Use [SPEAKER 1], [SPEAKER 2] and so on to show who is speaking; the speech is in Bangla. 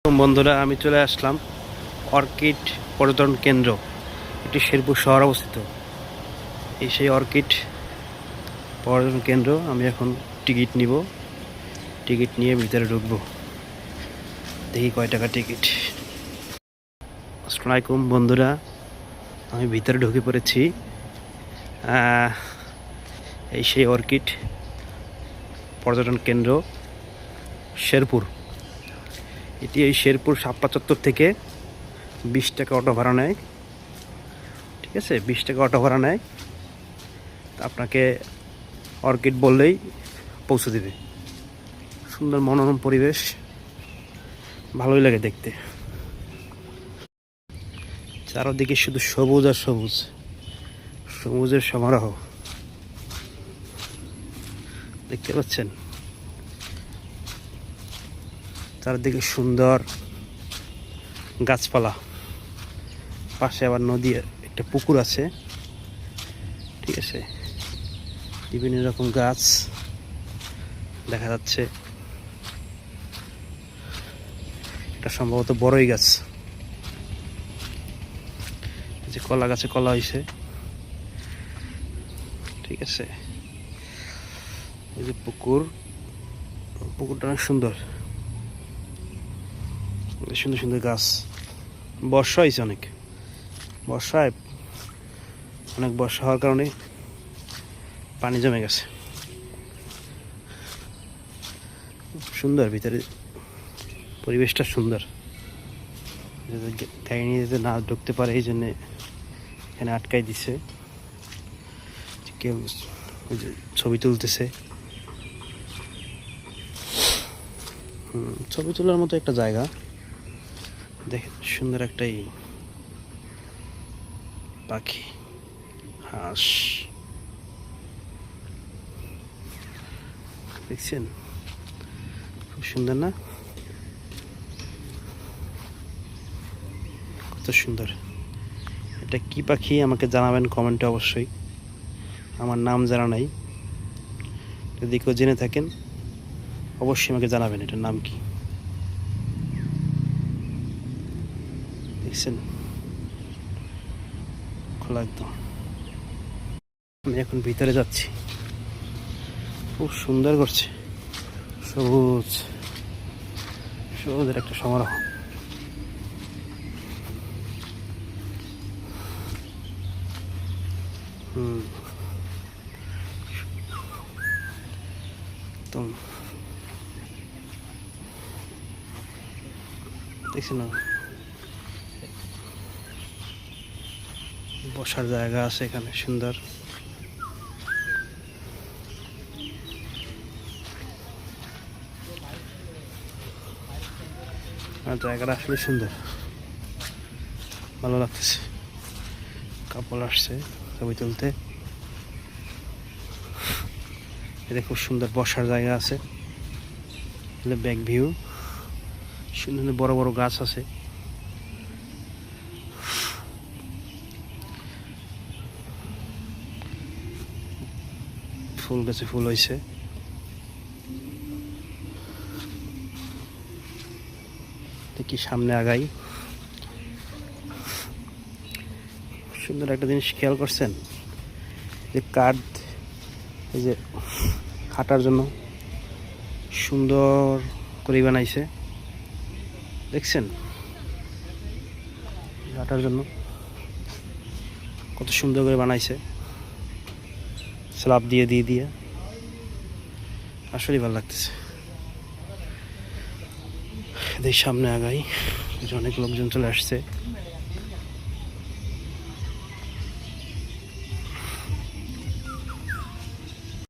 [SPEAKER 1] বন্ধুরা, আমি চলে আসলাম অর্কিড পর্যটন কেন্দ্র। এটি শেরপুর শহর অবস্থিত। এই সেই অর্কিড পর্যটন কেন্দ্র। আমি এখন টিকিট নিব, টিকিট নিয়ে ভিতরে ঢুকবো। দেখি কয় টাকা টিকিট। আসসালামু আলাইকুম বন্ধুরা, আমি ভিতরে ঢুকে পড়েছি। এই সেই অর্কিড পর্যটন কেন্দ্র শেরপুর। এটি এই শেরপুর শাপলা চত্বর থেকে 20 টাকা অটো ভাড়া নেয়। ঠিক আছে, 20 টাকা অটো ভাড়া নেয়। আপনাকে অর্কিড বললেই পৌঁছে দেবে। সুন্দর মনোরম পরিবেশ, ভালোই লাগে দেখতে। চারদিকে শুধু সবুজ আর সবুজ, সবুজের সমারোহ দেখতে পাচ্ছেন। চারদিকে সুন্দর গাছপালা, পাশে আবার নদী, একটা পুকুর আছে। ঠিক আছে, বিভিন্ন রকম গাছ দেখা যাচ্ছে। এটা সম্ভবত বড়ই গাছ, যে কলা গাছে কলা হয়েছে। ঠিক আছে, এই যে পুকুর, পুকুরটা অনেক সুন্দর, সুন্দর সুন্দর গাছ। বর্ষা হয়েছে অনেক, বর্ষায় অনেক বর্ষা হওয়ার কারণে পানি জমে গেছে। সুন্দর ভিতরে পরিবেশটা সুন্দর, গাড়ি নিয়ে যাতে না ঢুকতে পারে এই জন্যে এখানে আটকাই দিছে। কেউ ছবি তুলতেছে। ছবি তোলার মতো একটা জায়গা। দেখেন সুন্দর একটাই পাখি, হাঁস দেখছেন, খুব সুন্দর না? কত সুন্দর। এটা কি পাখি আমাকে জানাবেন কমেন্টে অবশ্যই। আমার নাম জানা নাই, যদি কেউ জেনে থাকেন অবশ্যই আমাকে জানাবেন এটার নাম কি। দেখছেন, খোলা একদম। আমি এখন ভিতরে যাচ্ছি। খুব সুন্দর করছে, সবুজ সবুজের একটা সমারোহ। একদম দেখছেন না, বসার জায়গা আছে এখানে সুন্দর। আর জায়গাটা আসলে সুন্দর, ভালো লাগতেছে। কাপড় আসছে ছবি তুলতে। এটা খুব সুন্দর বসার জায়গা আছে, ব্যাক ভিউ। সুন্দর বড় বড় গাছ আছে। ফুল গাছে ফুল হয়েছে। দেখি সামনে আগাই। সুন্দর একটা জিনিস খেয়াল করছেন, যে কাঠ, এই যে খাটার জন্য সুন্দর করে বানাইছে। দেখছেন, খাটার জন্য কত সুন্দর করে বানাইছে, স্ল্যাব দিয়ে দিয়ে আসলেই ভালো লাগতেছে। এদের সামনে আগাই, অনেক লোকজন চলে আসছে।